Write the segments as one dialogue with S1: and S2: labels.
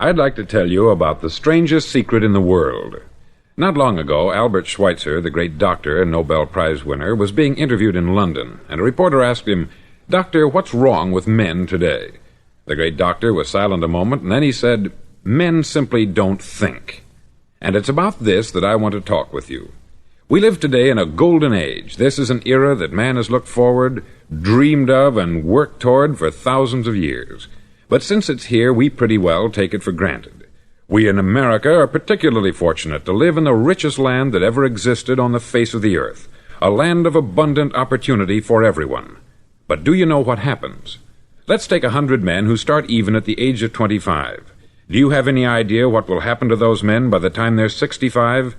S1: I'd like to tell you about the strangest secret in the world. Not long ago, Albert Schweitzer, the great doctor and Nobel Prize winner, was being interviewed in London, and a reporter asked him, "Doctor, what's wrong with men today?" The great doctor was silent a moment, and then he said, "Men simply don't think." And it's about this that I want to talk with you. We live today in a golden age. This is an era that man has looked forward, dreamed of, and worked toward for thousands of years. But since it's here, we pretty well take it for granted. We in America are particularly fortunate to live in the richest land that ever existed on the face of the earth, a land of abundant opportunity for everyone. But do you know what happens? Let's take 100 men who start even at the age of 25. Do you have any idea what will happen to those men by the time they're 65?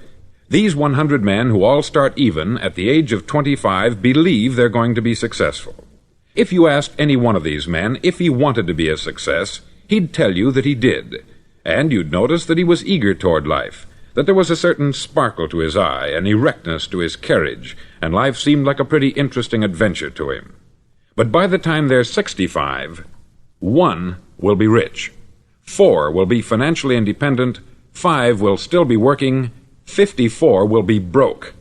S1: These 100 men who all start even at the age of 25 believe they're going to be successful. If you asked any one of these men if he wanted to be a success, he'd tell you that he did. And you'd notice that he was eager toward life, that there was a certain sparkle to his eye, an erectness to his carriage, and life seemed like a pretty interesting adventure to him. But by the time they're 65, 1 will be rich, 4 will be financially independent, 5 will still be working, 54 will be broke.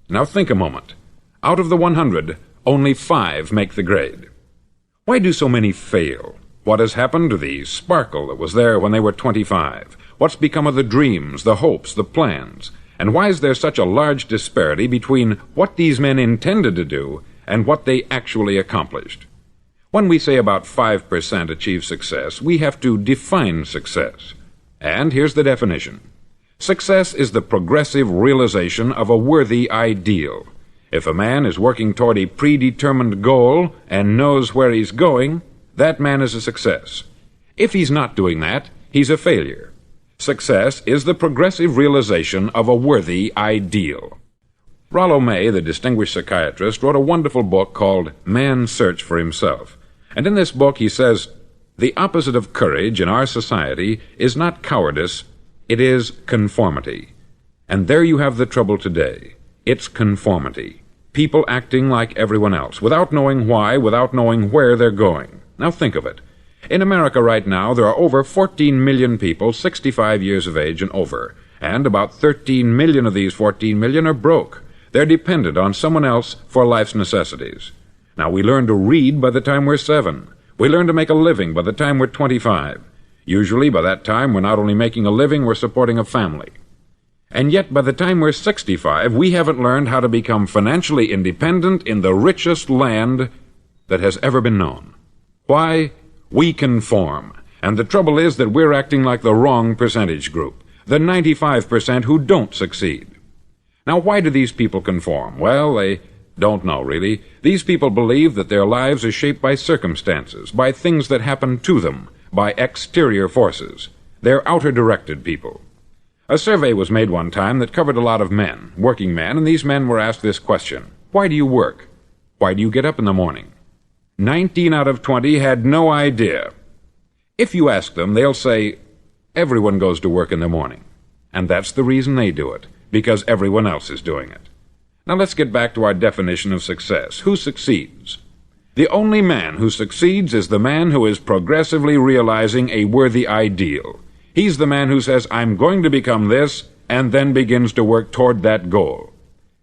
S1: Now think a moment. Out of the 100, only 5 make the grade. Why do so many fail? What has happened to the sparkle that was there when they were 25? What's become of the dreams, the hopes, the plans? And why is there such a large disparity between what these men intended to do and what they actually accomplished? When we say about 5% achieve success, we have to define success. And here's the definition. Success is the progressive realization of a worthy ideal. If a man is working toward a predetermined goal and knows where he's going, that man is a success. If he's not doing that, he's a failure. Success is the progressive realization of a worthy ideal. Rollo May, the distinguished psychiatrist, wrote a wonderful book called Man's Search for Himself. And in this book he says, "The opposite of courage in our society is not cowardice, it is conformity." And there you have the trouble today. It's conformity. People acting like everyone else, without knowing why, without knowing where they're going. Now think of it. In America right now, there are over 14 million people 65 years of age and over, and about 13 million of these 14 million are broke. They're dependent on someone else for life's necessities. Now, we learn to read by the time we're 7. We learn to make a living by the time we're 25. Usually, by that time, we're not only making a living, we're supporting a family. And yet, by the time we're 65, we haven't learned how to become financially independent in the richest land that has ever been known. Why? We conform. And the trouble is that we're acting like the wrong percentage group, the 95% who don't succeed. Now, why do these people conform? Well, they don't know, really. These people believe that their lives are shaped by circumstances, by things that happen to them, by exterior forces. They're outer-directed people. A survey was made one time that covered a lot of men, working men, and these men were asked this question: why do you work? Why do you get up in the morning? 19 out of 20 had no idea. If you ask them, they'll say, everyone goes to work in the morning. And that's the reason they do it, because everyone else is doing it. Now let's get back to our definition of success. Who succeeds? The only man who succeeds is the man who is progressively realizing a worthy ideal. He's the man who says, I'm going to become this, and then begins to work toward that goal.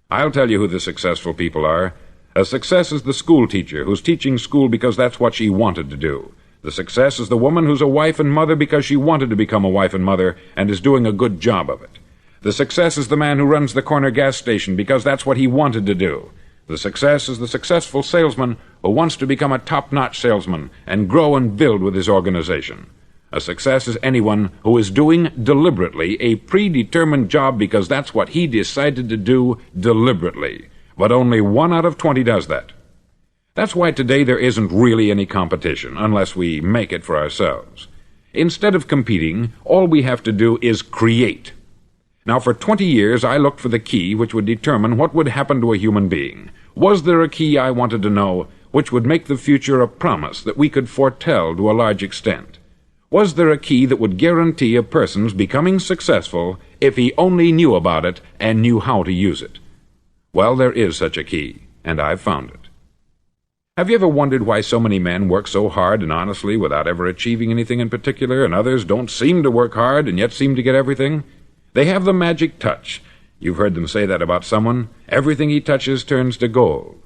S1: I'll tell you who the successful people are. A success is the school teacher who's teaching school because that's what she wanted to do. The success is the woman who's a wife and mother because she wanted to become a wife and mother and is doing a good job of it. The success is the man who runs the corner gas station because that's what he wanted to do. The success is the successful salesman who wants to become a top-notch salesman and grow and build with his organization. A success is anyone who is doing deliberately a predetermined job because that's what he decided to do deliberately. But only 1 out of 20 does that. That's why today there isn't really any competition, unless we make it for ourselves. Instead of competing, all we have to do is create. Now, for 20 years, I looked for the key which would determine what would happen to a human being. Was there a key I wanted to know which would make the future a promise that we could foretell to a large extent? Was there a key that would guarantee a person's becoming successful if he only knew about it and knew how to use it? Well, there is such a key, and I've found it. Have you ever wondered why so many men work so hard and honestly without ever achieving anything in particular, and others don't seem to work hard and yet seem to get everything? They have the magic touch. You've heard them say that about someone. Everything he touches turns to gold.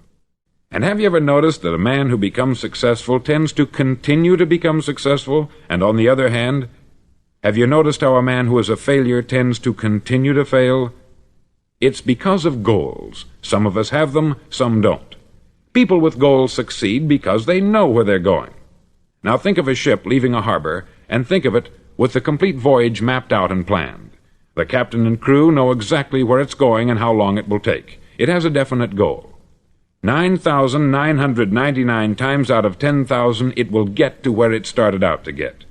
S1: And have you ever noticed that a man who becomes successful tends to continue to become successful, and on the other hand, have you noticed how a man who is a failure tends to continue to fail? It's because of goals. Some of us have them, some don't. People with goals succeed because they know where they're going. Now think of a ship leaving a harbor, and think of it with the complete voyage mapped out and planned. The captain and crew know exactly where it's going and how long it will take. It has a definite goal. 9,999 times out of 10,000 it will get to where it started out to get.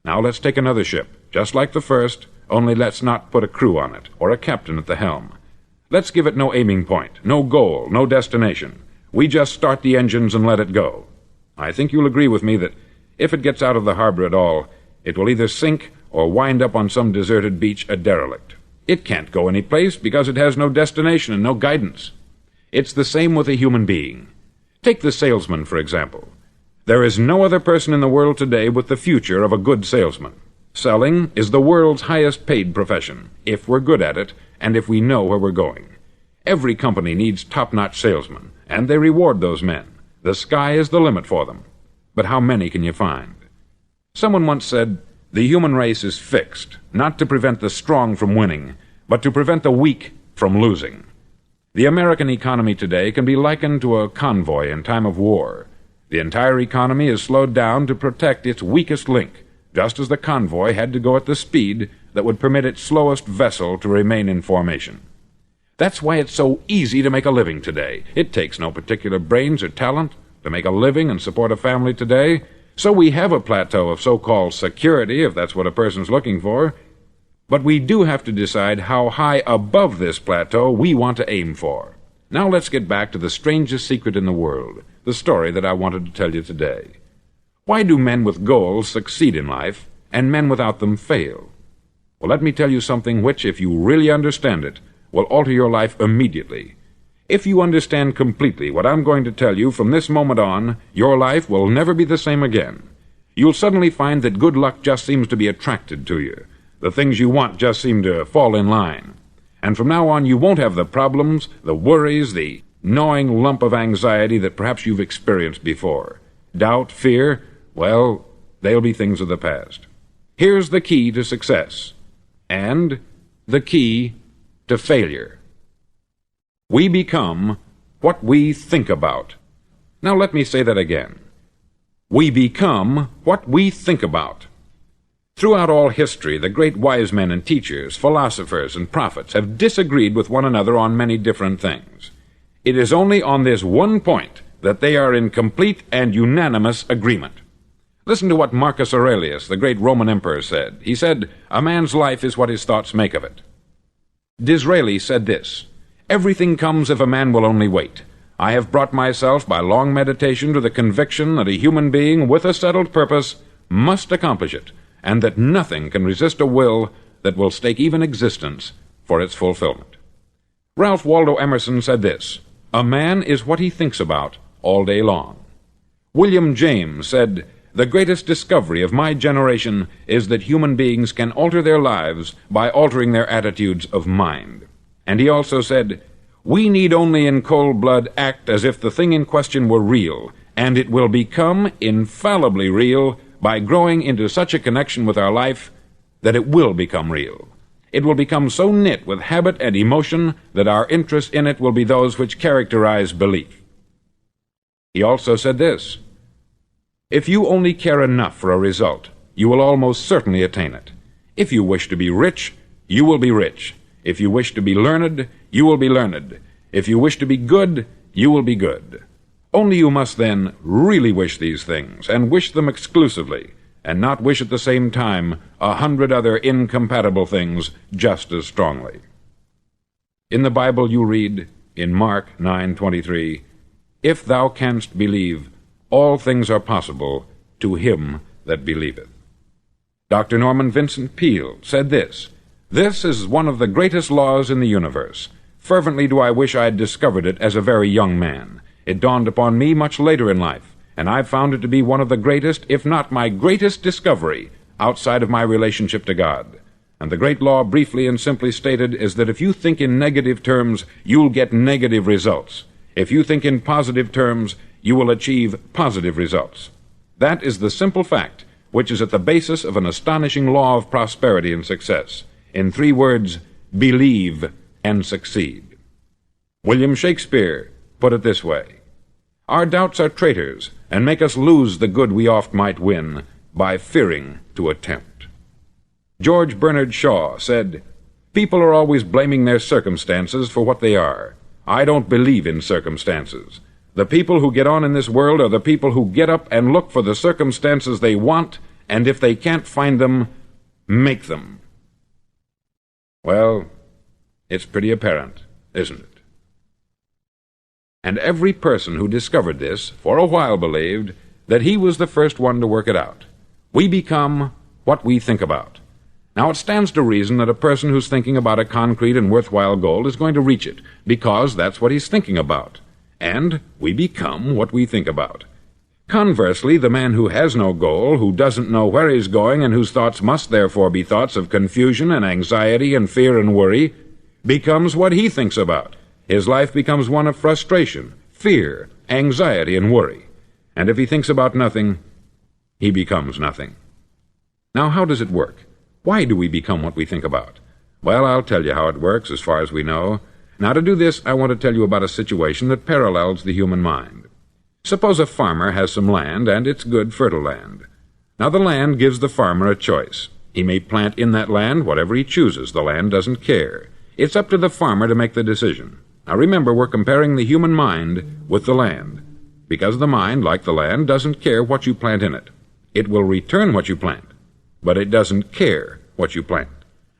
S1: Now let's take another ship, just like the first, only let's not put a crew on it, or a captain at the helm. Let's give it no aiming point, no goal, no destination. We just start the engines and let it go. I think you'll agree with me that if it gets out of the harbor at all, it will either sink or wind up on some deserted beach a derelict. It can't go any place because it has no destination and no guidance. It's the same with a human being. Take the salesman, for example. There is no other person in the world today with the future of a good salesman. Selling is the world's highest paid profession, if we're good at it and if we know where we're going. Every company needs top-notch salesmen, and they reward those men. The sky is the limit for them. But how many can you find? Someone once said, "The human race is fixed, not to prevent the strong from winning, but to prevent the weak from losing." The American economy today can be likened to a convoy in time of war. The entire economy is slowed down to protect its weakest link, just as the convoy had to go at the speed that would permit its slowest vessel to remain in formation. That's why it's so easy to make a living today. It takes no particular brains or talent to make a living and support a family today. So we have a plateau of so-called security, if that's what a person's looking for. But we do have to decide how high above this plateau we want to aim for. Now let's get back to the strangest secret in the world, the story that I wanted to tell you today. Why do men with goals succeed in life, and men without them fail? Well, let me tell you something which, if you really understand it, will alter your life immediately. If you understand completely what I'm going to tell you from this moment on, your life will never be the same again. You'll suddenly find that good luck just seems to be attracted to you. The things you want just seem to fall in line. And from now on, you won't have the problems, the worries, the gnawing lump of anxiety that perhaps you've experienced before. Doubt, fear, well, they'll be things of the past. Here's the key to success, and the key to failure. We become what we think about. Now let me say that again. We become what we think about. Throughout all history, the great wise men and teachers, philosophers and prophets have disagreed with one another on many different things. It is only on this one point that they are in complete and unanimous agreement. Listen to what Marcus Aurelius, the great Roman emperor, said. He said, "A man's life is what his thoughts make of it." Disraeli said this, "Everything comes if a man will only wait. I have brought myself by long meditation to the conviction that a human being with a settled purpose must accomplish it, and that nothing can resist a will that will stake even existence for its fulfillment." Ralph Waldo Emerson said this, "A man is what he thinks about all day long." William James said, "The greatest discovery of my generation is that human beings can alter their lives by altering their attitudes of mind." And he also said, "We need only in cold blood act as if the thing in question were real, and it will become infallibly real by growing into such a connection with our life that it will become real. It will become so knit with habit and emotion that our interest in it will be those which characterize belief." He also said this, "If you only care enough for a result, you will almost certainly attain it. If you wish to be rich, you will be rich. If you wish to be learned, you will be learned. If you wish to be good, you will be good. Only you must then really wish these things, and wish them exclusively, and not wish at the same time 100 other incompatible things just as strongly." In the Bible you read, in Mark 9:23, "If thou canst believe, all things are possible to him that believeth." Dr. Norman Vincent Peale said this, "This is one of the greatest laws in the universe. Fervently do I wish I had discovered it as a very young man. It dawned upon me much later in life, and I've found it to be one of the greatest, if not my greatest discovery, outside of my relationship to God. And the great law, briefly and simply stated, is that if you think in negative terms, you'll get negative results. If you think in positive terms, you will achieve positive results. That is the simple fact which is at the basis of an astonishing law of prosperity and success. In 3 words, believe and succeed. William Shakespeare put it this way: "Our doubts are traitors, and make us lose the good we oft might win, by fearing to attempt." George Bernard Shaw said, "People are always blaming their circumstances for what they are. I don't believe in circumstances. The people who get on in this world are the people who get up and look for the circumstances they want, and if they can't find them, make them." Well, it's pretty apparent, isn't it? And every person who discovered this, for a while believed that he was the first one to work it out. We become what we think about. Now, it stands to reason that a person who's thinking about a concrete and worthwhile goal is going to reach it, because that's what he's thinking about. And we become what we think about. Conversely, the man who has no goal, who doesn't know where he's going, and whose thoughts must therefore be thoughts of confusion and anxiety and fear and worry, becomes what he thinks about. His life becomes one of frustration, fear, anxiety, and worry. And if he thinks about nothing, he becomes nothing. Now, how does it work? Why do we become what we think about? Well, I'll tell you how it works as far as we know. Now, to do this, I want to tell you about a situation that parallels the human mind. Suppose a farmer has some land, and it's good, fertile land. Now, the land gives the farmer a choice. He may plant in that land whatever he chooses. The land doesn't care. It's up to the farmer to make the decision. Now, remember, we're comparing the human mind with the land, because the mind, like the land, doesn't care what you plant in it. It will return what you plant, but it doesn't care what you plant.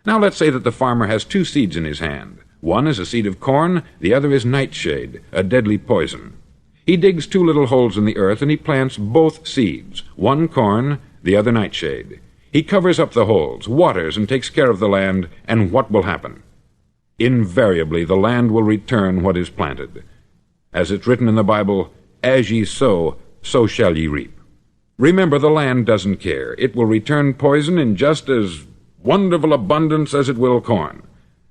S1: Now, let's say that the farmer has 2 seeds in his hand. One is a seed of corn, the other is nightshade, a deadly poison. He digs 2 little holes in the earth, and he plants both seeds, one corn, the other nightshade. He covers up the holes, waters, and takes care of the land, and what will happen? Invariably, the land will return what is planted. As it's written in the Bible, "As ye sow, so shall ye reap." Remember, the land doesn't care. It will return poison in just as wonderful abundance as it will corn.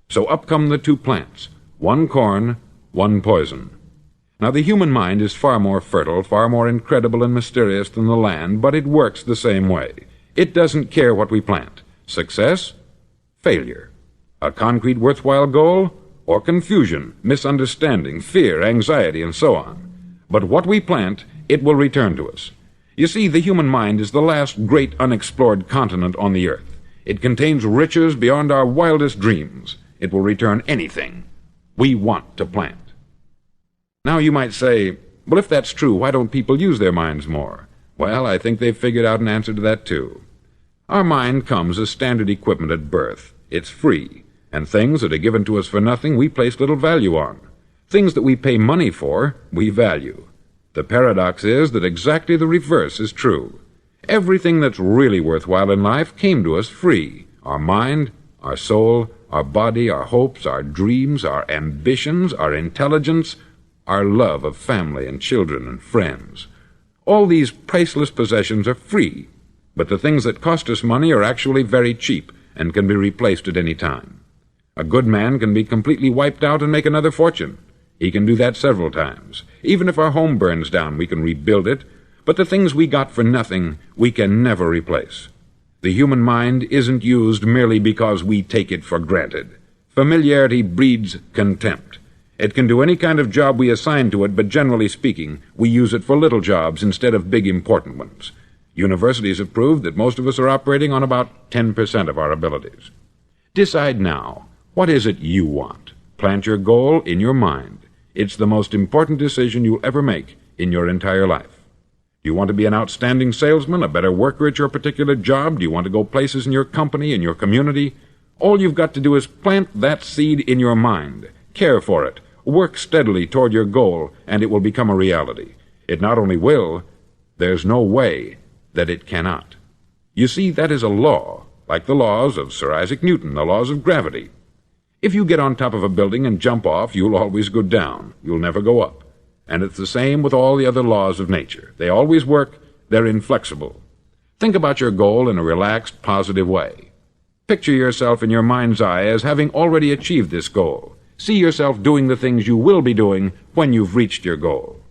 S1: So up come the 2 plants, one corn, one poison. Now, the human mind is far more fertile, far more incredible and mysterious than the land, but it works the same way. It doesn't care what we plant. Success, failure. A concrete, worthwhile goal, or confusion, misunderstanding, fear, anxiety, and so on. But what we plant, it will return to us. You see, the human mind is the last great unexplored continent on the earth. It contains riches beyond our wildest dreams. It will return anything we want to plant. Now, you might say, well, if that's true, why don't people use their minds more? Well, I think they've figured out an answer to that, too. Our mind comes as standard equipment at birth. It's free, and things that are given to us for nothing we place little value on. Things that we pay money for, we value. The paradox is that exactly the reverse is true. Everything that's really worthwhile in life came to us free. Our mind, our soul, our body, our hopes, our dreams, our ambitions, our intelligence, our love of family and children and friends. All these priceless possessions are free, but the things that cost us money are actually very cheap and can be replaced at any time. A good man can be completely wiped out and make another fortune. He can do that several times. Even if our home burns down, we can rebuild it, but the things we got for nothing, we can never replace. The human mind isn't used merely because we take it for granted. Familiarity breeds contempt. It can do any kind of job we assign to it, but generally speaking, we use it for little jobs instead of big important ones. Universities have proved that most of us are operating on about 10% of our abilities. Decide now, what is it you want? Plant your goal in your mind. It's the most important decision you'll ever make in your entire life. Do you want to be an outstanding salesman, a better worker at your particular job? Do you want to go places in your company, in your community? All you've got to do is plant that seed in your mind. Care for it. Work steadily toward your goal, and it will become a reality. It not only will, there's no way that it cannot. You see, that is a law, like the laws of Sir Isaac Newton, the laws of gravity. If you get on top of a building and jump off, you'll always go down. You'll never go up. And it's the same with all the other laws of nature. They always work, they're inflexible. Think about your goal in a relaxed, positive way. Picture yourself in your mind's eye as having already achieved this goal. See yourself doing the things you will be doing when you've reached your goal.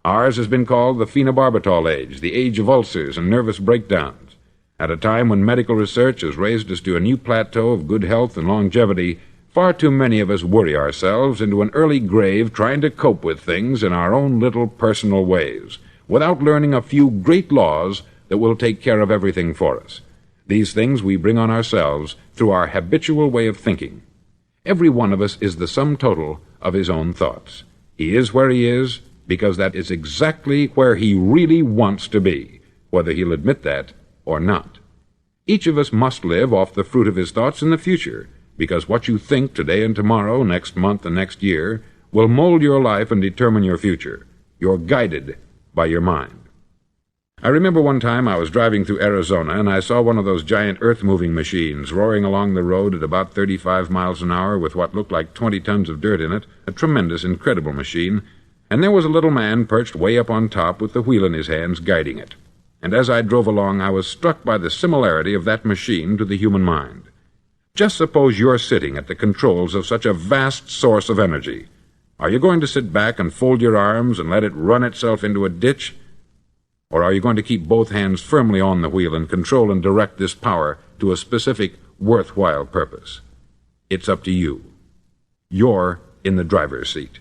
S1: Ours has been called the phenobarbital age, the age of ulcers and nervous breakdowns. At a time when medical research has raised us to a new plateau of good health and longevity, far too many of us worry ourselves into an early grave trying to cope with things in our own little personal ways, without learning a few great laws that will take care of everything for us. These things we bring on ourselves through our habitual way of thinking. Every one of us is the sum total of his own thoughts. He is where he is because that is exactly where he really wants to be, whether he'll admit that or not. Each of us must live off the fruit of his thoughts in the future, because what you think today and tomorrow, next month and next year, will mold your life and determine your future. You're guided by your mind. I remember one time I was driving through Arizona and I saw one of those giant earth-moving machines roaring along the road at about 35 miles an hour with what looked like 20 tons of dirt in it, a tremendous, incredible machine, and there was a little man perched way up on top with the wheel in his hands guiding it. And as I drove along, I was struck by the similarity of that machine to the human mind. Just suppose you're sitting at the controls of such a vast source of energy. Are you going to sit back and fold your arms and let it run itself into a ditch? Or are you going to keep both hands firmly on the wheel and control and direct this power to a specific, worthwhile purpose? It's up to you. You're in the driver's seat.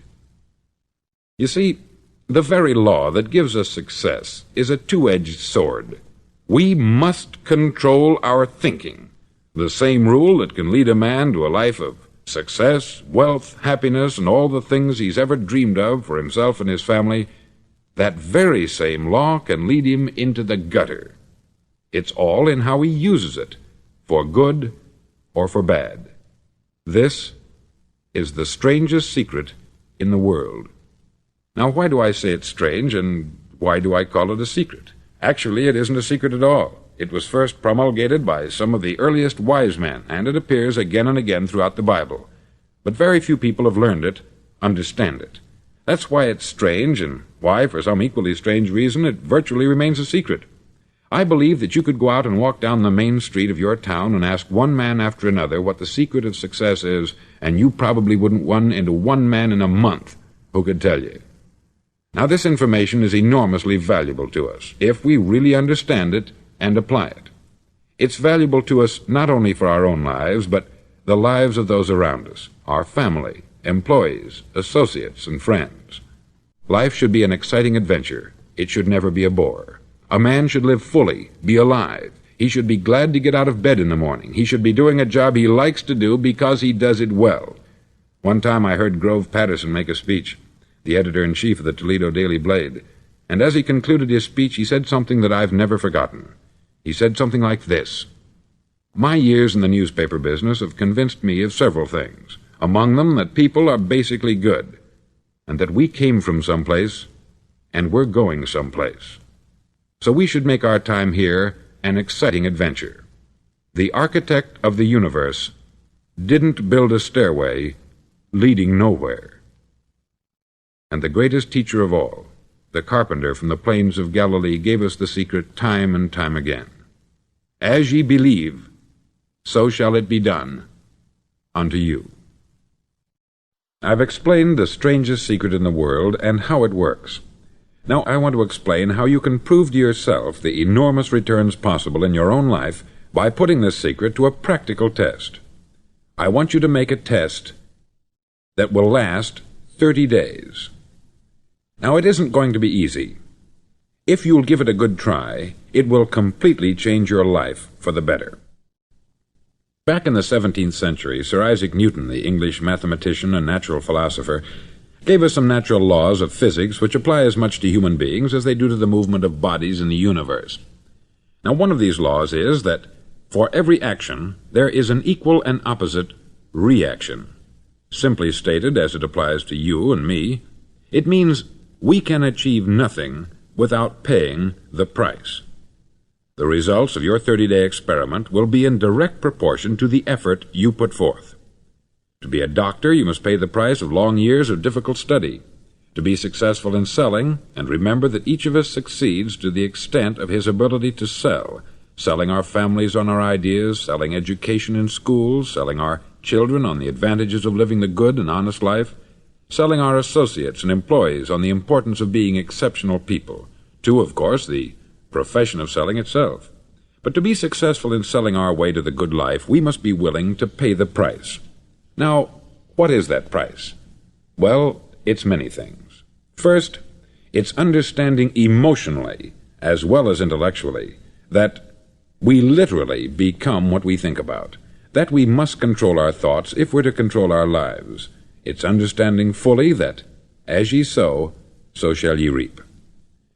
S1: You see, the very law that gives us success is a two-edged sword. We must control our thinking. The same rule that can lead a man to a life of success, wealth, happiness, and all the things he's ever dreamed of for himself and his family, that very same law can lead him into the gutter. It's all in how he uses it, for good or for bad. This is the strangest secret in the world. Now, why do I say it's strange, and why do I call it a secret? Actually, it isn't a secret at all. It was first promulgated by some of the earliest wise men, and it appears again and again throughout the Bible. But very few people have learned it, understand it. That's why it's strange, and why, for some equally strange reason, it virtually remains a secret. I believe that you could go out and walk down the main street of your town and ask one man after another what the secret of success is, and you probably wouldn't run into one man in a month who could tell you. Now, this information is enormously valuable to us, if we really understand it and apply it. It's valuable to us not only for our own lives, but the lives of those around us, our family, employees, associates, and friends. Life should be an exciting adventure. It should never be a bore. A man should live fully, be alive. He should be glad to get out of bed in the morning. He should be doing a job he likes to do because he does it well. One time I heard Grove Patterson make a speech, the editor-in-chief of the Toledo Daily Blade, and as he concluded his speech, he said something that I've never forgotten. He said something like this: "My years in the newspaper business have convinced me of several things, among them that people are basically good, and that we came from someplace, and we're going someplace. So we should make our time here an exciting adventure. The architect of the universe didn't build a stairway leading nowhere." And the greatest teacher of all, the carpenter from the plains of Galilee, gave us the secret time and time again. "As ye believe, so shall it be done unto you." I've explained the strangest secret in the world and how it works. Now I want to explain how you can prove to yourself the enormous returns possible in your own life by putting this secret to a practical test. I want you to make a test that will last 30 days. Now, it isn't going to be easy. If you'll give it a good try, it will completely change your life for the better. Back in the 17th century, Sir Isaac Newton, the English mathematician and natural philosopher, gave us some natural laws of physics which apply as much to human beings as they do to the movement of bodies in the universe. Now, one of these laws is that for every action, there is an equal and opposite reaction. Simply stated, as it applies to you and me, it means we can achieve nothing without paying the price. The results of your 30-day experiment will be in direct proportion to the effort you put forth. To be a doctor, you must pay the price of long years of difficult study. To be successful in selling, and remember that each of us succeeds to the extent of his ability to sell, selling our families on our ideas, selling education in schools, selling our children on the advantages of living the good and honest life, selling our associates and employees on the importance of being exceptional people, to, of course, the profession of selling itself. But to be successful in selling our way to the good life, we must be willing to pay the price. Now, what is that price? Well, it's many things. First, it's understanding emotionally, as well as intellectually, that we literally become what we think about, that we must control our thoughts if we're to control our lives. It's understanding fully that, as ye sow, so shall ye reap.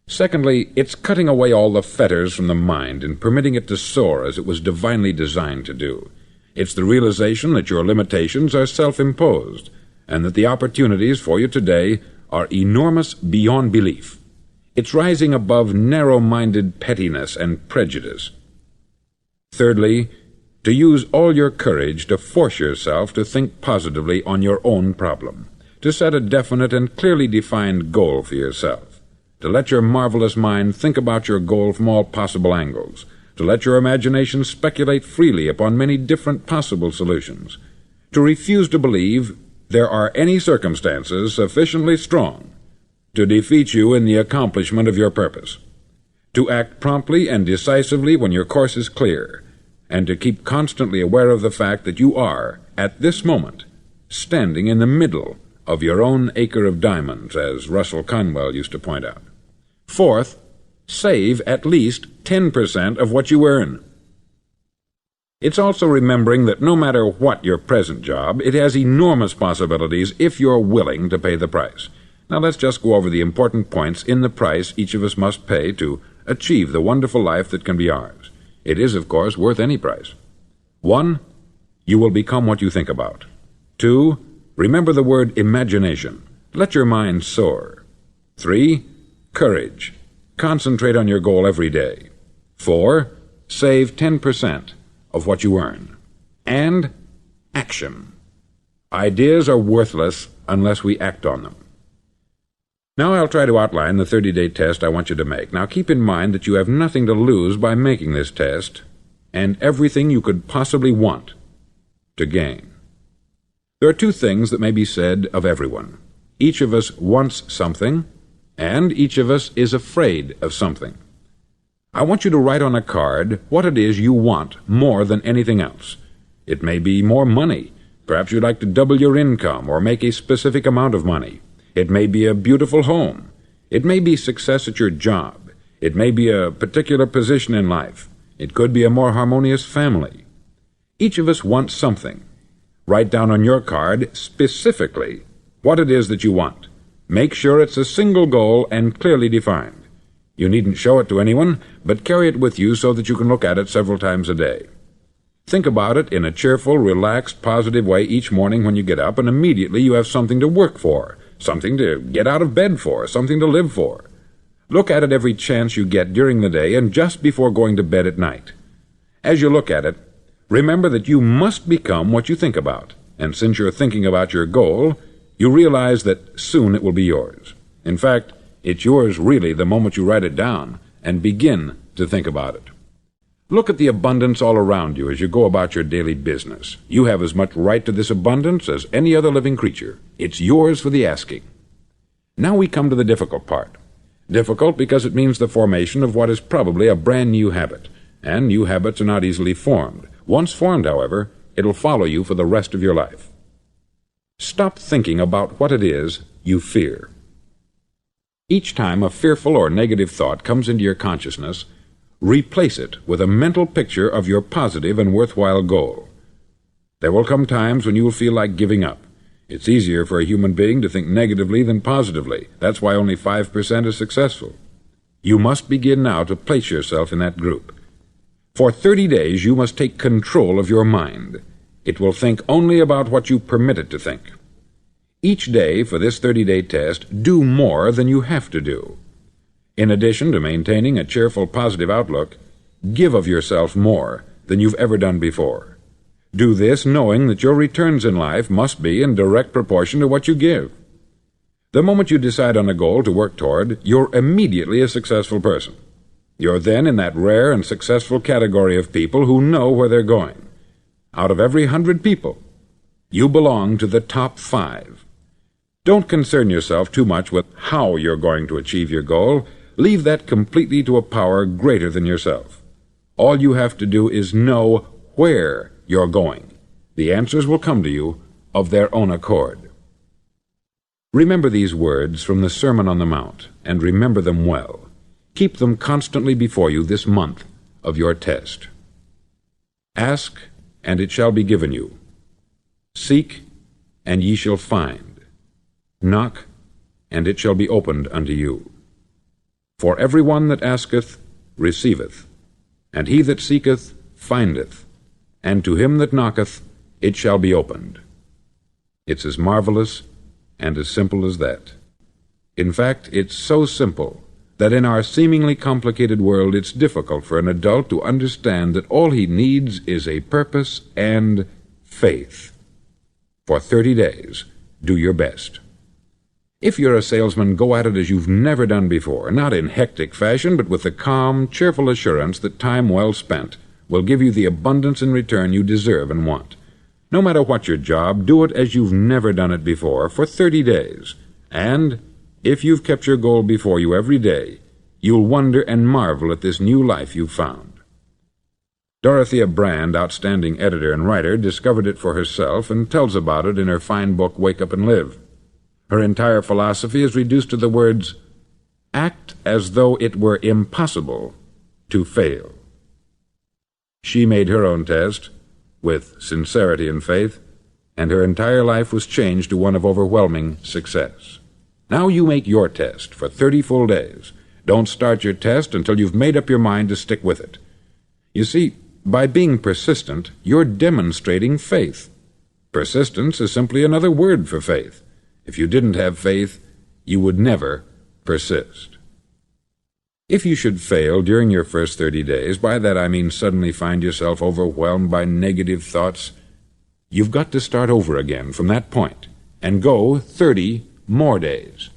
S1: Secondly, it's cutting away all the fetters from the mind and permitting it to soar as it was divinely designed to do. It's the realization that your limitations are self-imposed, and that the opportunities for you today are enormous beyond belief. It's rising above narrow-minded pettiness and prejudice. Thirdly, to use all your courage to force yourself to think positively on your own problem, to set a definite and clearly defined goal for yourself, to let your marvelous mind think about your goal from all possible angles, to let your imagination speculate freely upon many different possible solutions, to refuse to believe there are any circumstances sufficiently strong to defeat you in the accomplishment of your purpose, to act promptly and decisively when your course is clear, and to keep constantly aware of the fact that you are, at this moment, standing in the middle of your own acre of diamonds, as Russell Conwell used to point out. Fourth, save at least 10% of what you earn. It's also remembering that no matter what your present job, it has enormous possibilities if you're willing to pay the price. Now let's just go over the important points in the price each of us must pay to achieve the wonderful life that can be ours. It is, of course, worth any price. 1. You will become what you think about. 2. Remember the word imagination. Let your mind soar. 3. Courage. Concentrate on your goal every day. 4. Save 10% of what you earn. And action. Ideas are worthless unless we act on them. Now I'll try to outline the 30-day test I want you to make. Now keep in mind that you have nothing to lose by making this test, and everything you could possibly want to gain. There are two things that may be said of everyone. Each of us wants something, and each of us is afraid of something. I want you to write on a card what it is you want more than anything else. It may be more money. Perhaps you'd like to double your income or make a specific amount of money. It may be a beautiful home. It may be success at your job. It may be a particular position in life. It could be a more harmonious family. Each of us wants something. Write down on your card specifically what it is that you want. Make sure it's a single goal and clearly defined. You needn't show it to anyone, but carry it with you so that you can look at it several times a day. Think about it in a cheerful, relaxed, positive way each morning when you get up, and immediately you have something to work for, something to get out of bed for, something to live for. Look at it every chance you get during the day and just before going to bed at night. As you look at it, remember that you must become what you think about, and since you're thinking about your goal, you realize that soon it will be yours. In fact, it's yours really the moment you write it down and begin to think about it. Look at the abundance all around you as you go about your daily business. You have as much right to this abundance as any other living creature. It's yours for the asking. Now we come to the difficult part. Difficult because it means the formation of what is probably a brand new habit, and new habits are not easily formed. Once formed, however, it'll follow you for the rest of your life. Stop thinking about what it is you fear. Each time a fearful or negative thought comes into your consciousness, replace it with a mental picture of your positive and worthwhile goal. There will come times when you will feel like giving up. It's easier for a human being to think negatively than positively. That's why only 5% is successful. You must begin now to place yourself in that group. For 30 days you must take control of your mind. It will think only about what you permit it to think. Each day for this 30-day test, do more than you have to do. In addition to maintaining a cheerful, positive outlook, give of yourself more than you've ever done before. Do this knowing that your returns in life must be in direct proportion to what you give. The moment you decide on a goal to work toward, you're immediately a successful person. You're then in that rare and successful category of people who know where they're going. Out of every 100 people, you belong to the top 5. Don't concern yourself too much with how you're going to achieve your goal. Leave that completely to a power greater than yourself. All you have to do is know where you're going. The answers will come to you of their own accord. Remember these words from the Sermon on the Mount, and remember them well. Keep them constantly before you this month of your test. Ask, and it shall be given you. Seek, and ye shall find. Knock, and it shall be opened unto you. For every one that asketh receiveth, and he that seeketh findeth, and to him that knocketh it shall be opened. It's as marvelous and as simple as that. In fact, it's so simple that in our seemingly complicated world it's difficult for an adult to understand that all he needs is a purpose and faith. For 30 days, do your best. If you're a salesman, go at it as you've never done before, not in hectic fashion, but with the calm, cheerful assurance that time well spent will give you the abundance in return you deserve and want. No matter what your job, do it as you've never done it before for 30 days. And if you've kept your goal before you every day, you'll wonder and marvel at this new life you've found. Dorothea Brand, outstanding editor and writer, discovered it for herself and tells about it in her fine book, Wake Up and Live. Her entire philosophy is reduced to the words, act as though it were impossible to fail. She made her own test with sincerity and faith, and her entire life was changed to one of overwhelming success. Now you make your test for 30 full days. Don't start your test until you've made up your mind to stick with it. You see, by being persistent, you're demonstrating faith. Persistence is simply another word for faith. If you didn't have faith, you would never persist. If you should fail during your first 30 days, by that I mean suddenly find yourself overwhelmed by negative thoughts, you've got to start over again from that point and go 30 more days.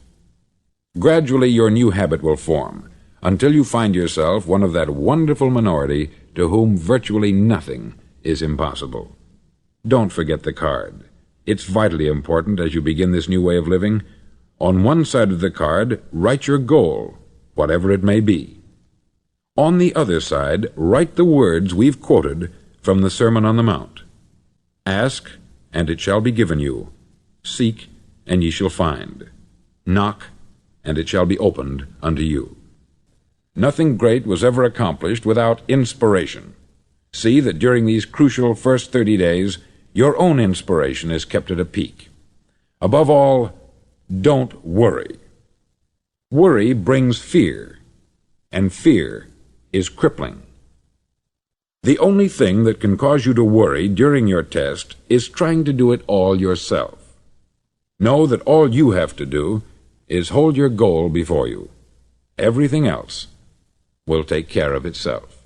S1: Gradually your new habit will form until you find yourself one of that wonderful minority to whom virtually nothing is impossible. Don't forget the card. It's vitally important as you begin this new way of living. On one side of the card, write your goal, whatever it may be. On the other side, write the words we've quoted from the Sermon on the Mount. Ask, and it shall be given you. Seek, and ye shall find. Knock, and it shall be opened unto you. Nothing great was ever accomplished without inspiration. See that during these crucial first 30 days, your own inspiration is kept at a peak. Above all, don't worry. Worry brings fear, and fear is crippling. The only thing that can cause you to worry during your test is trying to do it all yourself. Know that all you have to do is hold your goal before you. Everything else will take care of itself.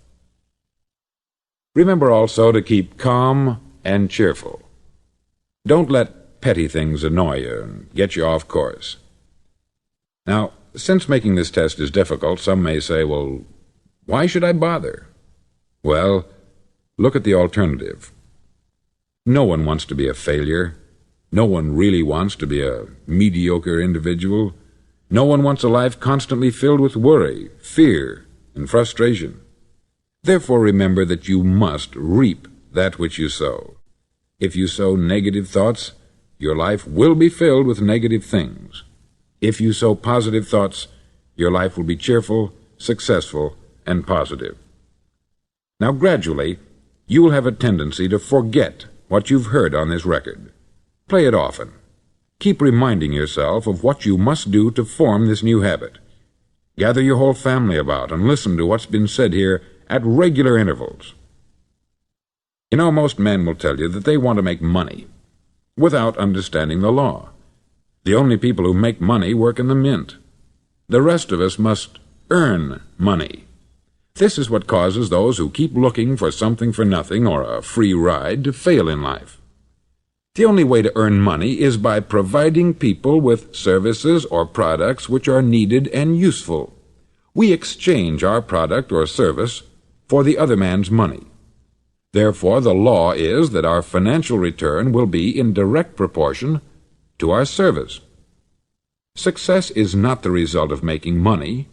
S1: Remember also to keep calm and cheerful. Don't let petty things annoy you and get you off course. Now, since making this test is difficult, some may say, well, why should I bother? Well, look at the alternative. No one wants to be a failure. No one really wants to be a mediocre individual. No one wants a life constantly filled with worry, fear, and frustration. Therefore, remember that you must reap that which you sow. If you sow negative thoughts, your life will be filled with negative things. If you sow positive thoughts, your life will be cheerful, successful, and positive. Now, gradually, you will have a tendency to forget what you've heard on this record. Play it often. Keep reminding yourself of what you must do to form this new habit. Gather your whole family about and listen to what's been said here at regular intervals. You know, most men will tell you that they want to make money without understanding the law. The only people who make money work in the mint. The rest of us must earn money. This is what causes those who keep looking for something for nothing or a free ride to fail in life. The only way to earn money is by providing people with services or products which are needed and useful. We exchange our product or service for the other man's money. Therefore, the law is that our financial return will be in direct proportion to our service. Success is not the result of making money.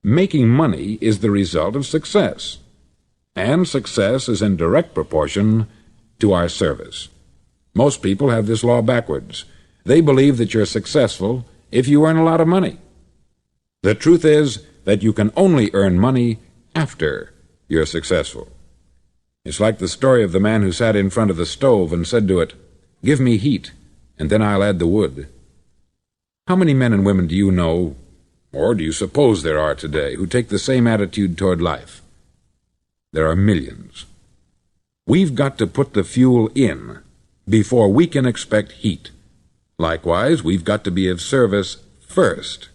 S1: Making money is the result of success, and success is in direct proportion to our service. Most people have this law backwards. They believe that you're successful if you earn a lot of money. The truth is that you can only earn money after you're successful. It's like the story of the man who sat in front of the stove and said to it, "Give me heat, and then I'll add the wood." How many men and women do you know, or do you suppose there are today, who take the same attitude toward life? There are millions. We've got to put the fuel in before we can expect heat. Likewise, we've got to be of service first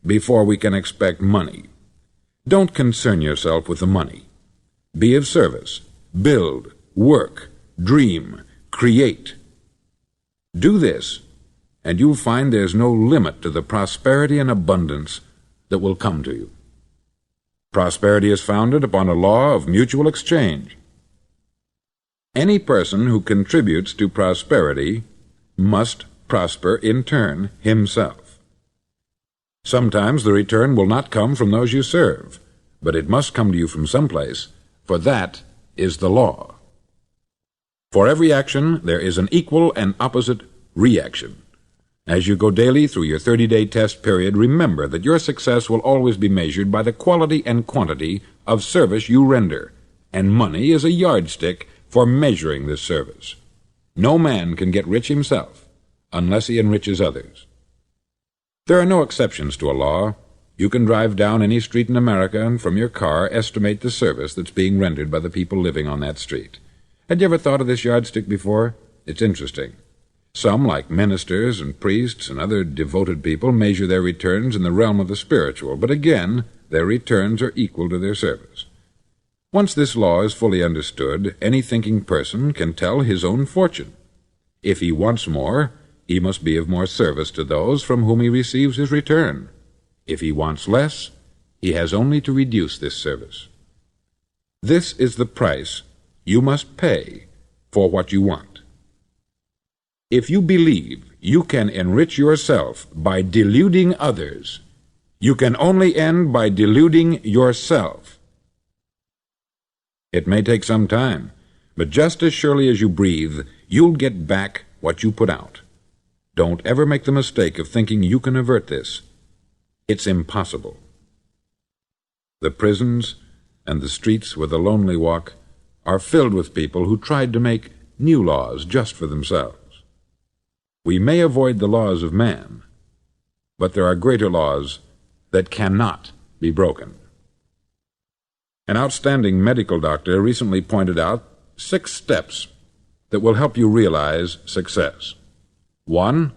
S1: before we can expect money. Don't concern yourself with the money. Be of service. Build, work, dream, create. Do this, and you'll find there's no limit to the prosperity and abundance that will come to you. Prosperity is founded upon a law of mutual exchange. Any person who contributes to prosperity must prosper in turn himself. Sometimes the return will not come from those you serve, but it must come to you from someplace, for that is the law. For every action there is an equal and opposite reaction. As you go daily through your 30-day test period, remember that your success will always be measured by the quality and quantity of service you render, and money is a yardstick for measuring this service. No man can get rich himself unless he enriches others. There are no exceptions to a law. You can drive down any street in America and from your car estimate the service that's being rendered by the people living on that street. Had you ever thought of this yardstick before? It's interesting. Some, like ministers and priests and other devoted people, measure their returns in the realm of the spiritual, but again, their returns are equal to their service. Once this law is fully understood, any thinking person can tell his own fortune. If he wants more, he must be of more service to those from whom he receives his return. If he wants less, he has only to reduce this service. This is the price you must pay for what you want. If you believe you can enrich yourself by deluding others, you can only end by deluding yourself. It may take some time, but just as surely as you breathe, you'll get back what you put out. Don't ever make the mistake of thinking you can avert this. It's impossible. The prisons and the streets where the lonely walk are filled with people who tried to make new laws just for themselves. We may avoid the laws of man, but there are greater laws that cannot be broken. An outstanding medical doctor recently pointed out 6 steps that will help you realize success. 1.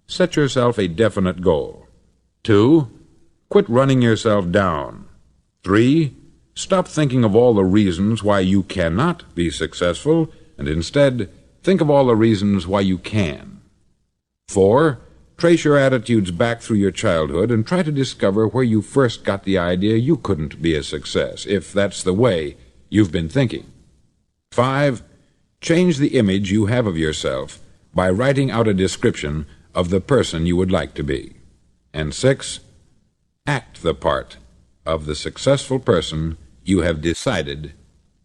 S1: Set yourself a definite goal. 2. Quit running yourself down. 3. Stop thinking of all the reasons why you cannot be successful, and instead think of all the reasons why you can. 4. Trace your attitudes back through your childhood and try to discover where you first got the idea you couldn't be a success, if that's the way you've been thinking. 5. Change the image you have of yourself by writing out a description of the person you would like to be. And 6. Act the part of the successful person you have decided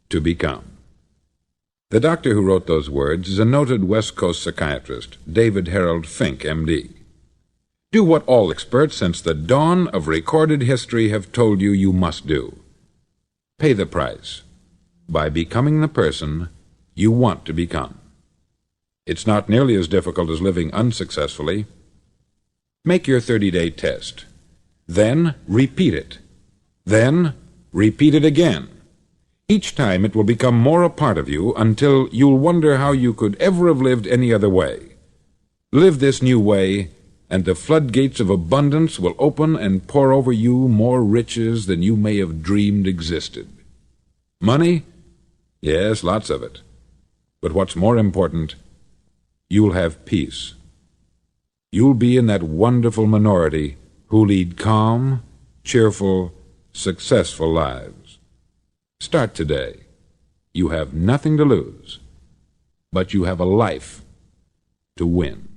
S1: to become. The doctor who wrote those words is a noted West Coast psychiatrist, David Harold Fink, M.D. Do what all experts since the dawn of recorded history have told you you must do. Pay the price by becoming the person you want to become. It's not nearly as difficult as living unsuccessfully. Make your 30-day test. Then repeat it. Then repeat it again. Each time it will become more a part of you until you'll wonder how you could ever have lived any other way. Live this new way, and the floodgates of abundance will open and pour over you more riches than you may have dreamed existed. Money? Yes, lots of it. But what's more important, you'll have peace. You'll be in that wonderful minority who lead calm, cheerful, successful lives. Start today. You have nothing to lose, but you have a life to win.